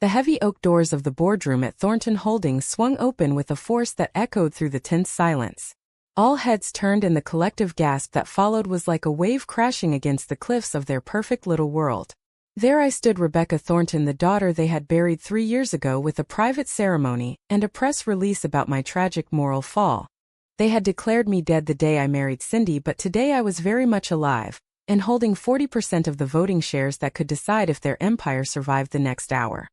The heavy oak doors of the boardroom at Thornton Holdings swung open with a force that echoed through the tense silence. All heads turned, and the collective gasp that followed was like a wave crashing against the cliffs of their perfect little world. There I stood, Rebecca Thornton, the daughter they had buried 3 years ago, with a private ceremony and a press release about my tragic moral fall. They had declared me dead the day I married Cindy, but today I was very much alive, and holding 40% of the voting shares that could decide if their empire survived the next hour.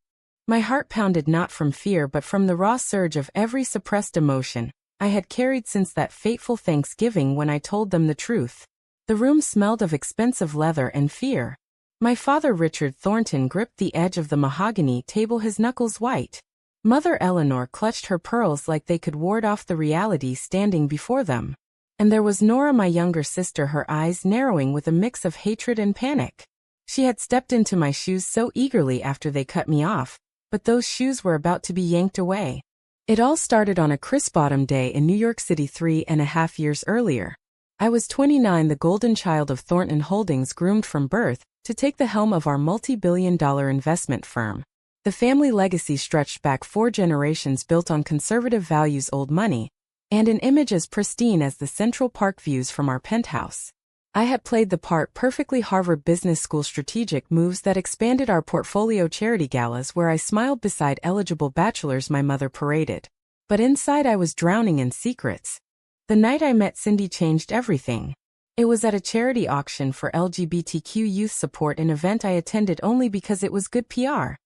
My heart pounded, not from fear but from the raw surge of every suppressed emotion I had carried since that fateful Thanksgiving when I told them the truth. The room smelled of expensive leather and fear. My father, Richard Thornton, gripped the edge of the mahogany table, his knuckles white. Mother Eleanor clutched her pearls like they could ward off the reality standing before them. And there was Nora, my younger sister, her eyes narrowing with a mix of hatred and panic. She had stepped into my shoes so eagerly after they cut me off, but those shoes were about to be yanked away. It all started on a crisp autumn day in New York City 3.5 years earlier. I was 29, the golden child of Thornton Holdings, groomed from birth to take the helm of our multi-billion-dollar investment firm. The family legacy stretched back 4 generations, built on conservative values, old money, and an image as pristine as the Central Park views from our penthouse. I had played the part perfectly. Harvard Business School strategic moves that expanded our portfolio, charity galas where I smiled beside eligible bachelors my mother paraded. But inside I was drowning in secrets. The night I met Cindy changed everything. It was at a charity auction for LGBTQ youth support, an event I attended only because it was good PR.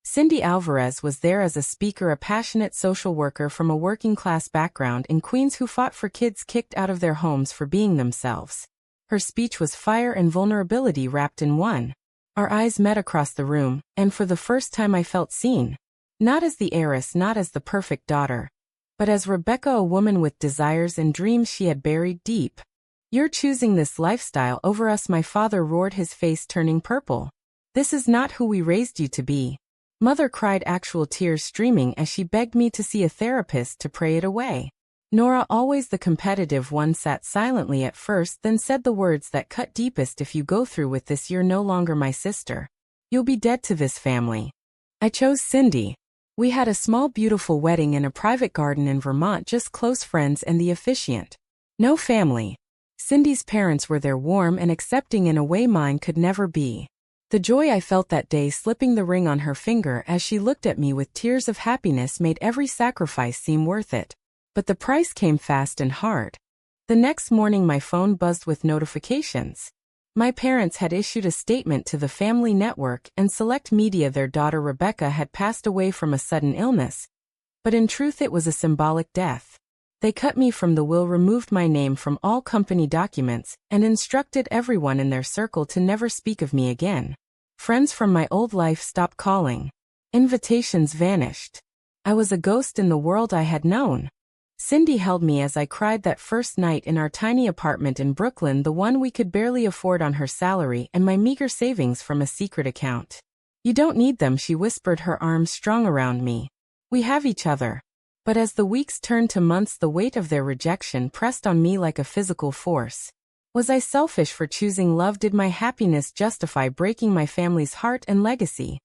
Cindy Alvarez was there as a speaker, a passionate social worker from a working-class background in Queens who fought for kids kicked out of their homes for being themselves. Her speech was fire and vulnerability wrapped in one. Our eyes met across the room, and for the first time I felt seen. Not as the heiress, not as the perfect daughter, but as Rebecca, a woman with desires and dreams she had buried deep. "You're choosing this lifestyle over us," my father roared, his face turning purple. "This is not who we raised you to be." Mother cried, actual tears streaming as she begged me to see a therapist to pray it away. Nora, always the competitive one, sat silently at first, then said the words that cut deepest: "If you go through with this, you're no longer my sister. You'll be dead to this family." I chose Cindy. We had a small, beautiful wedding in a private garden in Vermont, just close friends and the officiant. No family. Cindy's parents were there, warm and accepting in a way mine could never be. The joy I felt that day, slipping the ring on her finger as she looked at me with tears of happiness, made every sacrifice seem worth it. But the price came fast and hard. The next morning my phone buzzed with notifications. My parents had issued a statement to the family network and select media. Their daughter Rebecca had passed away from a sudden illness. But in truth it was a symbolic death. They cut me from the will, removed my name from all company documents, and instructed everyone in their circle to never speak of me again. Friends from my old life stopped calling. Invitations vanished. I was a ghost in the world I had known. Cindy held me as I cried that first night in our tiny apartment in Brooklyn, the one we could barely afford on her salary and my meager savings from a secret account. "You don't need them," she whispered, her arms strong around me. "We have each other." But as the weeks turned to months, the weight of their rejection pressed on me like a physical force. Was I selfish for choosing love? Did my happiness justify breaking my family's heart and legacy?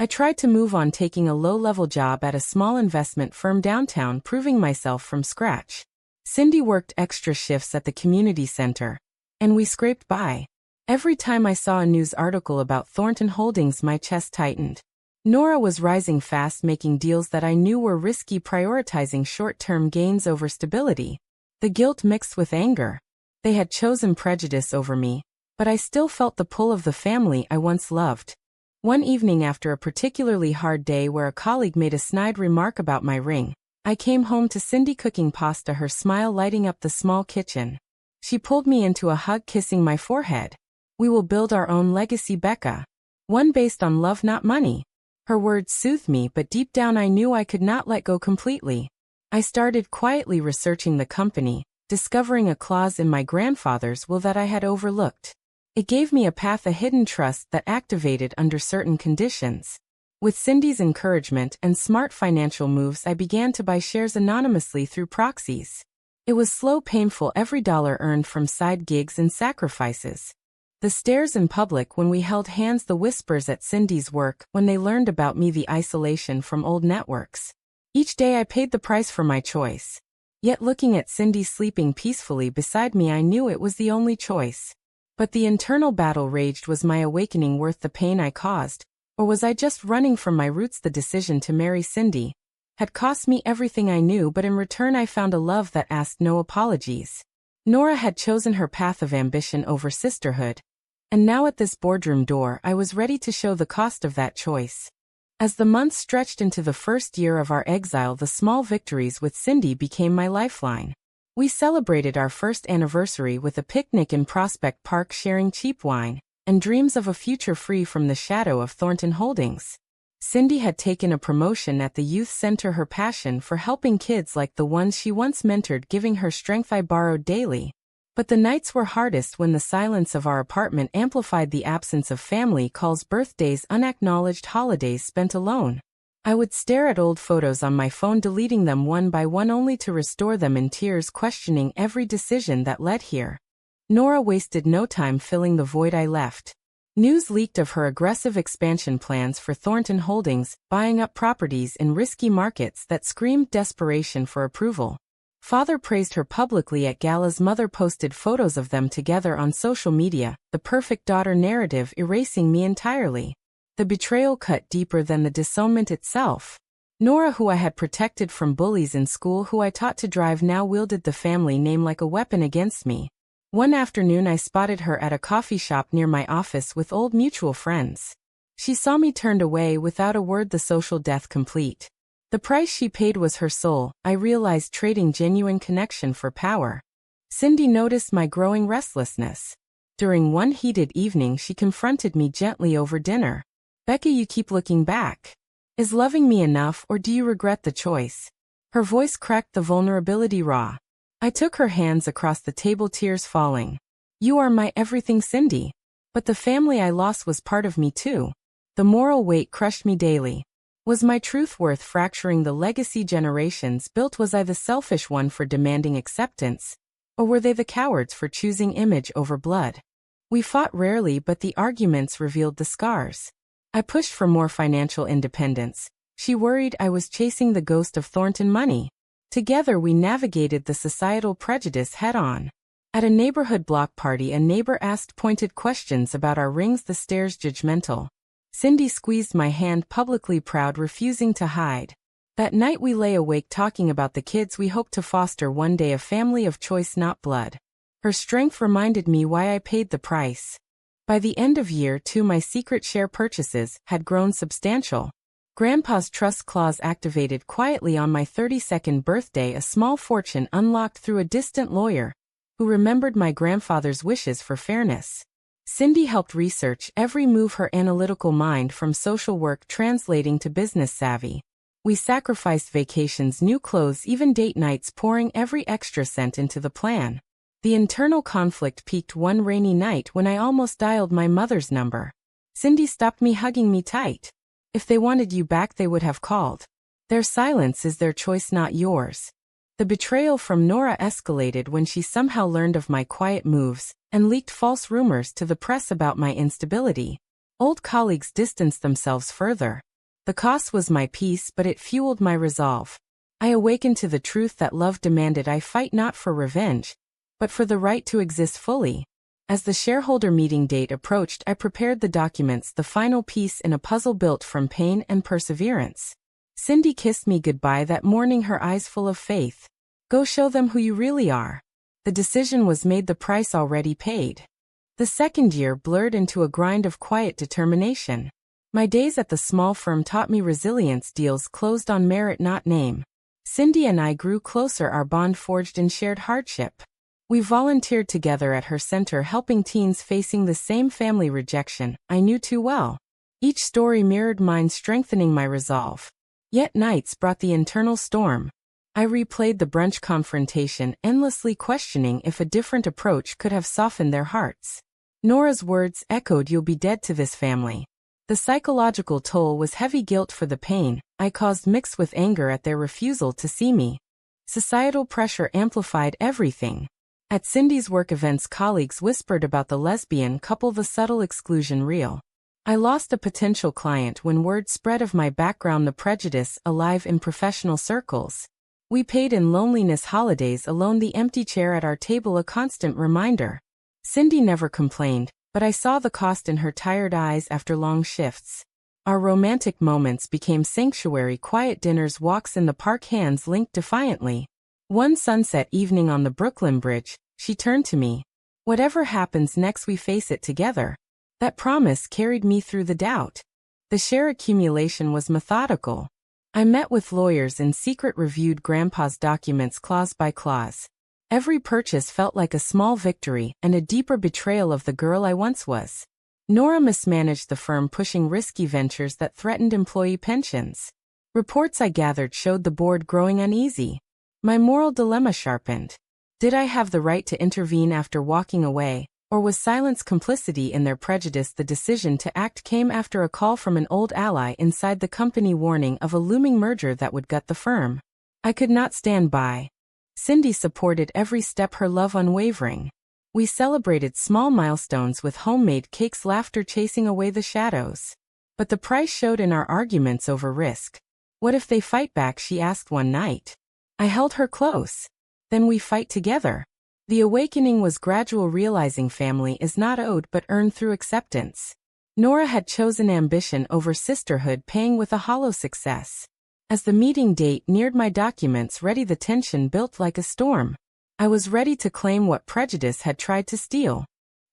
I tried to move on, taking a low-level job at a small investment firm downtown, proving myself from scratch. Cindy worked extra shifts at the community center, and we scraped by. Every time I saw a news article about Thornton Holdings, my chest tightened. Nora was rising fast, making deals that I knew were risky, prioritizing short-term gains over stability. The guilt mixed with anger. They had chosen prejudice over me, but I still felt the pull of the family I once loved. One evening after a particularly hard day where a colleague made a snide remark about my ring, I came home to Cindy cooking pasta, her smile lighting up the small kitchen. She pulled me into a hug, kissing my forehead. "We will build our own legacy, Becca. One based on love, not money." Her words soothed me, but deep down I knew I could not let go completely. I started quietly researching the company, discovering a clause in my grandfather's will that I had overlooked. It gave me a path, a hidden trust that activated under certain conditions. With Cindy's encouragement and smart financial moves, I began to buy shares anonymously through proxies. It was slow, painful, every dollar earned from side gigs and sacrifices. The stares in public when we held hands, the whispers at Cindy's work when they learned about me, the isolation from old networks. Each day I paid the price for my choice. Yet looking at Cindy sleeping peacefully beside me, I knew it was the only choice. But the internal battle raged. Was my awakening worth the pain I caused? Or was I just running from my roots? The decision to marry Cindy had cost me everything I knew, but in return I found a love that asked no apologies. Nora had chosen her path of ambition over sisterhood. And now at this boardroom door I was ready to show the cost of that choice. As the months stretched into the first year of our exile, the small victories with Cindy became my lifeline. We celebrated our first anniversary with a picnic in Prospect Park, sharing cheap wine and dreams of a future free from the shadow of Thornton Holdings. Cindy had taken a promotion at the youth center, her passion for helping kids like the ones she once mentored giving her strength. I borrowed daily. But the nights were hardest when the silence of our apartment amplified the absence of family calls, birthdays, unacknowledged holidays spent alone. I would stare at old photos on my phone, deleting them one by one only to restore them in tears, questioning every decision that led here. Nora wasted no time filling the void I left. News leaked of her aggressive expansion plans for Thornton Holdings, buying up properties in risky markets that screamed desperation for approval. Father praised her publicly at galas. Mother posted photos of them together on social media, the perfect daughter narrative erasing me entirely. The betrayal cut deeper than the disownment itself. Nora, who I had protected from bullies in school, who I taught to drive, now wielded the family name like a weapon against me. One afternoon I spotted her at a coffee shop near my office with old mutual friends. She saw me, turned away without a word, the social death complete. The price she paid was her soul, I realized, trading genuine connection for power. Cindy noticed my growing restlessness. During one heated evening she confronted me gently over dinner. "Becca, you keep looking back. Is loving me enough, or do you regret the choice?" Her voice cracked, the vulnerability raw. I took her hands across the table, tears falling. "You are my everything, Cindy. But the family I lost was part of me too." The moral weight crushed me daily. Was my truth worth fracturing the legacy generations built? Was I the selfish one for demanding acceptance? Or were they the cowards for choosing image over blood? We fought rarely, but the arguments revealed the scars. I pushed for more financial independence. She worried I was chasing the ghost of Thornton money. Together we navigated the societal prejudice head-on. At a neighborhood block party, a neighbor asked pointed questions about our rings, the stares judgmental. Cindy squeezed my hand publicly, proud, refusing to hide. That night we lay awake talking about the kids we hoped to foster one day, a family of choice, not blood. Her strength reminded me why I paid the price. By the end of year 2 my secret share purchases had grown substantial. Grandpa's trust clause activated quietly on my 32nd birthday, a small fortune unlocked through a distant lawyer who remembered my grandfather's wishes for fairness. Cindy helped research every move, her analytical mind from social work translating to business savvy. We sacrificed vacations, new clothes, even date nights, pouring every extra cent into the plan. The internal conflict peaked one rainy night when I almost dialed my mother's number. Cindy stopped me, hugging me tight. "If they wanted you back, they would have called. Their silence is their choice, not yours." The betrayal from Nora escalated when she somehow learned of my quiet moves and leaked false rumors to the press about my instability. Old colleagues distanced themselves further. The cost was my peace, but it fueled my resolve. I awakened to the truth that love demanded I fight not for revenge, but for the right to exist fully. As the shareholder meeting date approached, I prepared the documents, the final piece in a puzzle built from pain and perseverance. Cindy kissed me goodbye that morning, her eyes full of faith. "Go show them who you really are." The decision was made, the price already paid. The second year blurred into a grind of quiet determination. My days at the small firm taught me resilience, deals closed on merit, not name. Cindy and I grew closer, our bond forged in shared hardship. We volunteered together at her center, helping teens facing the same family rejection I knew too well. Each story mirrored mine, strengthening my resolve. Yet nights brought the internal storm. I replayed the brunch confrontation, endlessly questioning if a different approach could have softened their hearts. Nora's words echoed, "You'll be dead to this family." The psychological toll was heavy, guilt for the pain I caused mixed with anger at their refusal to see me. Societal pressure amplified everything. At Cindy's work events, colleagues whispered about the lesbian couple, the subtle exclusion reel. I lost a potential client when word spread of my background, the prejudice alive in professional circles. We paid in loneliness, holidays alone, the empty chair at our table a constant reminder. Cindy never complained, but I saw the cost in her tired eyes after long shifts. Our romantic moments became sanctuary, quiet dinners, walks in the park, hands linked defiantly. One sunset evening on the Brooklyn Bridge, she turned to me. Whatever happens next, we face it together. That promise carried me through the doubt. The share accumulation was methodical. I met with lawyers in secret, reviewed Grandpa's documents clause by clause. Every purchase felt like a small victory and a deeper betrayal of the girl I once was. Nora mismanaged the firm, pushing risky ventures that threatened employee pensions. Reports I gathered showed the board growing uneasy. My moral dilemma sharpened. Did I have the right to intervene after walking away, or was silence complicity in their prejudice? The decision to act came after a call from an old ally inside the company, warning of a looming merger that would gut the firm. I could not stand by. Cindy supported every step, her love unwavering. We celebrated small milestones with homemade cakes, laughter chasing away the shadows. But the price showed in our arguments over risk. What if they fight back, she asked one night. I held her close. Then we fight together. The awakening was gradual, realizing family is not owed but earned through acceptance. Nora had chosen ambition over sisterhood, paying with a hollow success. As the meeting date neared, my documents ready, the tension built like a storm. I was ready to claim what prejudice had tried to steal.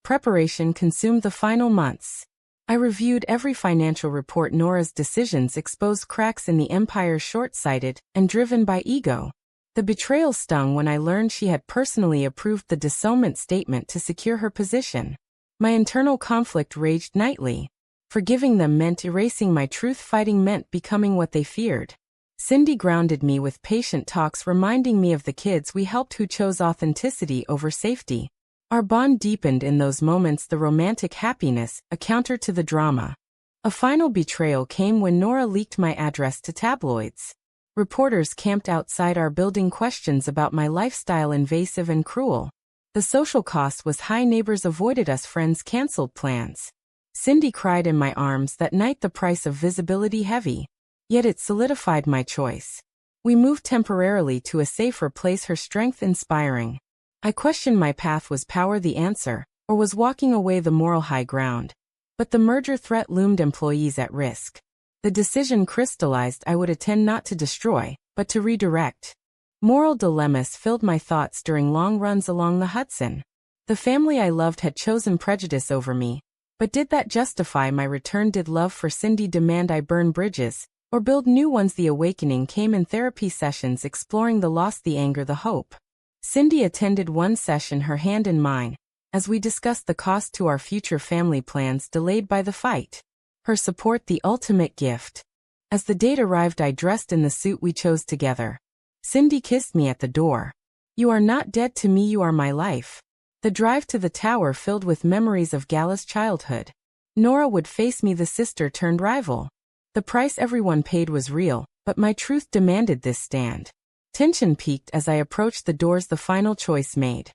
Preparation consumed the final months. I reviewed every financial report. Nora's decisions exposed cracks in the empire, short-sighted and driven by ego. The betrayal stung when I learned she had personally approved the disownment statement to secure her position. My internal conflict raged nightly. Forgiving them meant erasing my truth. Fighting meant becoming what they feared. Cindy grounded me with patient talks, reminding me of the kids we helped who chose authenticity over safety. Our bond deepened in those moments, the romantic happiness, a counter to the drama. A final betrayal came when Nora leaked my address to tabloids. Reporters camped outside our building, questions about my lifestyle invasive and cruel. The social cost was high, neighbors avoided us, friends canceled plans. Cindy cried in my arms that night, the price of visibility heavy. Yet it solidified my choice. We moved temporarily to a safer place, her strength inspiring. I questioned my path. Was power the answer, or was walking away the moral high ground? But the merger threat loomed, employees at risk. The decision crystallized: I would attend, not to destroy, but to redirect. Moral dilemmas filled my thoughts during long runs along the Hudson. The family I loved had chosen prejudice over me. But did that justify my return? Did love for Cindy demand I burn bridges, or build new ones? The awakening came in therapy sessions, exploring the loss, the anger, the hope. Cindy attended one session, her hand in mine, as we discussed the cost to our future family plans delayed by the fight. Her support, the ultimate gift. As the date arrived, I dressed in the suit we chose together. Cindy kissed me at the door. You are not dead to me, you are my life. The drive to the tower filled with memories of Gala's childhood. Nora would face me, the sister turned rival. The price everyone paid was real, but my truth demanded this stand. Tension peaked as I approached the doors, the final choice made.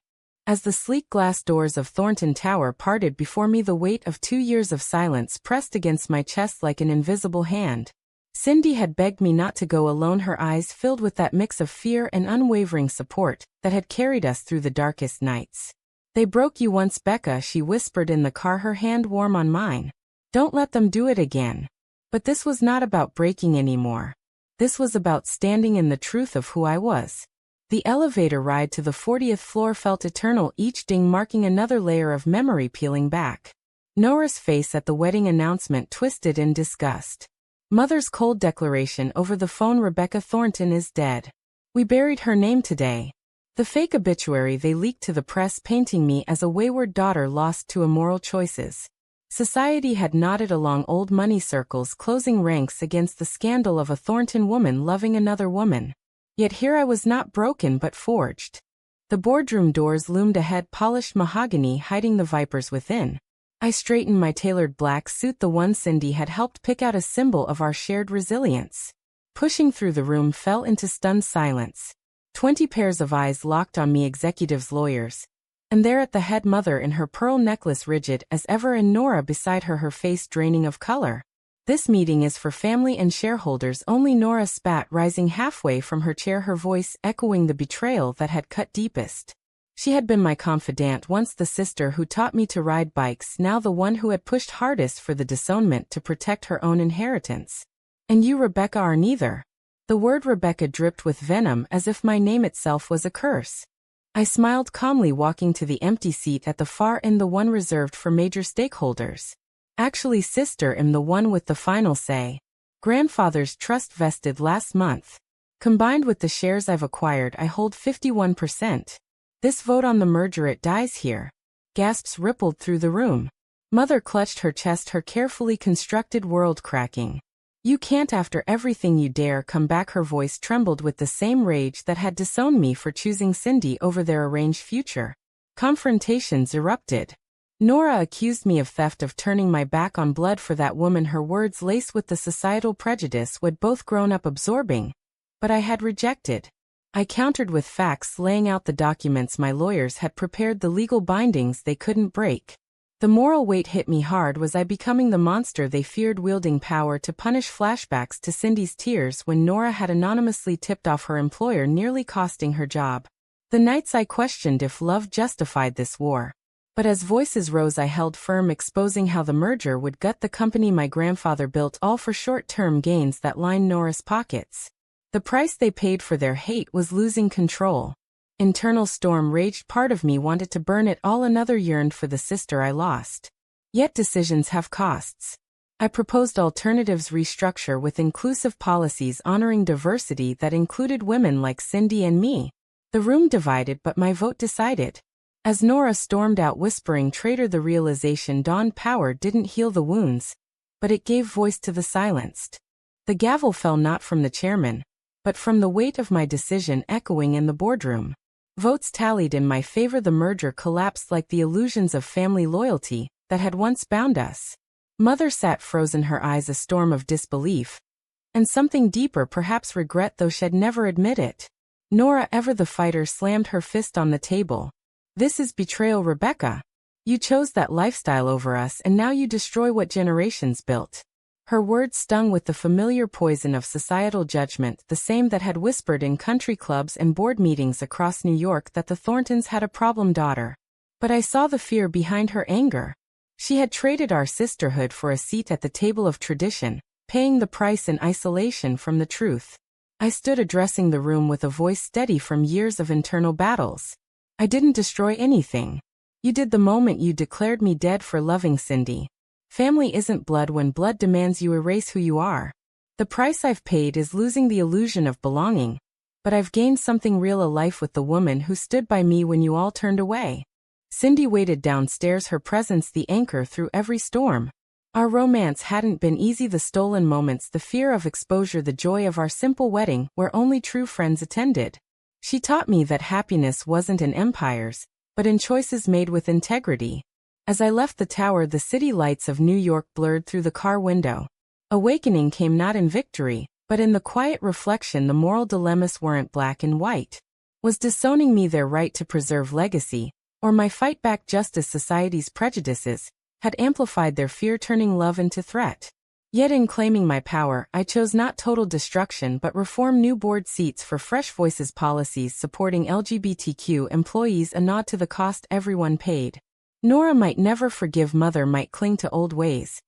As the sleek glass doors of Thornton Tower parted before me, the weight of 2 years of silence pressed against my chest like an invisible hand. Cindy had begged me not to go alone, her eyes filled with that mix of fear and unwavering support that had carried us through the darkest nights. They broke you once, Becca, she whispered in the car, her hand warm on mine. Don't let them do it again. But this was not about breaking anymore. This was about standing in the truth of who I was. The elevator ride to the 40th floor felt eternal, each ding marking another layer of memory peeling back. Nora's face at the wedding announcement twisted in disgust. Mother's cold declaration over the phone: Rebecca Thornton is dead. We buried her name today. The fake obituary they leaked to the press, painting me as a wayward daughter lost to immoral choices. Society had nodded along old money circles, closing ranks against the scandal of a Thornton woman loving another woman. Yet here I was, not broken but forged. The boardroom doors loomed ahead, polished mahogany hiding the vipers within. I straightened my tailored black suit, the one Cindy had helped pick out, a symbol of our shared resilience. Pushing through the room, fell into stunned silence. 20 pairs of eyes locked on me, executives, lawyers, And there at the head, mother in her pearl necklace rigid as ever, and Nora beside her, her face draining of color. "This meeting is for family and shareholders only," Nora spat, rising halfway from her chair, her voice echoing the betrayal that had cut deepest. She had been my confidant once, the sister who taught me to ride bikes, now the one who had pushed hardest for the disownment to protect her own inheritance. "And you, Rebecca, are neither." The word Rebecca dripped with venom, as if my name itself was a curse. I smiled calmly, walking to the empty seat at the far end, the one reserved for major stakeholders. "Actually, sister, am the one with the final say. Grandfather's trust vested last month. Combined with the shares I've acquired, I hold 51%. This vote on the merger, it dies here." Gasps rippled through the room. Mother clutched her chest, her carefully constructed world cracking. "You can't, after everything you dare come back." Her voice trembled with the same rage that had disowned me for choosing Cindy over their arranged future. Confrontations erupted. Nora accused me of theft, of turning my back on blood for that woman, her words laced with the societal prejudice we'd both grown up absorbing. But I had rejected. I countered with facts, laying out the documents my lawyers had prepared, the legal bindings they couldn't break. The moral weight hit me hard. Was I becoming the monster they feared, wielding power to punish? Flashbacks to Cindy's tears when Nora had anonymously tipped off her employer, nearly costing her job. The nights I questioned if love justified this war. But as voices rose, I held firm, exposing how the merger would gut the company my grandfather built, all for short-term gains that lined Nora's pockets. The price they paid for their hate was losing control. Internal storm raged. Part of me wanted to burn it all, another yearned for the sister I lost. Yet decisions have costs. I proposed alternatives, restructure with inclusive policies honoring diversity that included women like Cindy and me. The room divided, but my vote decided. As Nora stormed out whispering traitor, the realization dawned: power didn't heal the wounds, but it gave voice to the silenced. The gavel fell not from the chairman, but from the weight of my decision echoing in the boardroom. Votes tallied in my favor. The merger collapsed like the illusions of family loyalty that had once bound us. Mother sat frozen, her eyes a storm of disbelief. And something deeper, perhaps regret, though she'd never admit it. Nora, ever the fighter, slammed her fist on the table. "This is betrayal, Rebecca. You chose that lifestyle over us, and now you destroy what generations built." Her words stung with the familiar poison of societal judgment, the same that had whispered in country clubs and board meetings across New York that the Thorntons had a problem daughter. But I saw the fear behind her anger. She had traded our sisterhood for a seat at the table of tradition, paying the price in isolation from the truth. I stood addressing the room with a voice steady from years of internal battles. "I didn't destroy anything. You did the moment you declared me dead for loving Cindy. Family isn't blood when blood demands you erase who you are. The price I've paid is losing the illusion of belonging. But I've gained something real, a life with the woman who stood by me when you all turned away." Cindy waited downstairs, her presence the anchor through every storm. Our romance hadn't been easy, the stolen moments, the fear of exposure, the joy of our simple wedding where only true friends attended. She taught me that happiness wasn't in empires, but in choices made with integrity. As I left the tower, the city lights of New York blurred through the car window. Awakening came not in victory, but in the quiet reflection. The moral dilemmas weren't black and white. Was disowning me their right to preserve legacy, or my fight back just as society's prejudices had amplified their fear, turning love into threat? Yet in claiming my power, I chose not total destruction but reform, new board seats for fresh voices, policies supporting LGBTQ employees, a nod to the cost everyone paid. Nora might never forgive, mother might cling to old ways.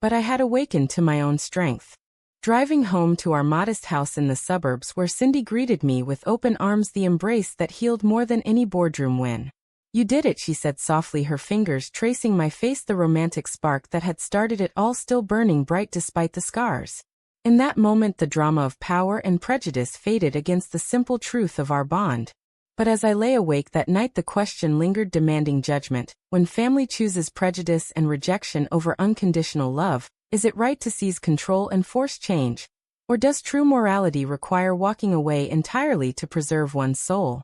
But I had awakened to my own strength. Driving home to our modest house in the suburbs where Cindy greeted me with open arms, the embrace that healed more than any boardroom win. "You did it," she said softly, her fingers tracing my face, the romantic spark that had started it all still burning bright despite the scars. In that moment the drama of power and prejudice faded against the simple truth of our bond. But as I lay awake that night, the question lingered, demanding judgment. When family chooses prejudice and rejection over unconditional love, is it right to seize control and force change? Or does true morality require walking away entirely to preserve one's soul?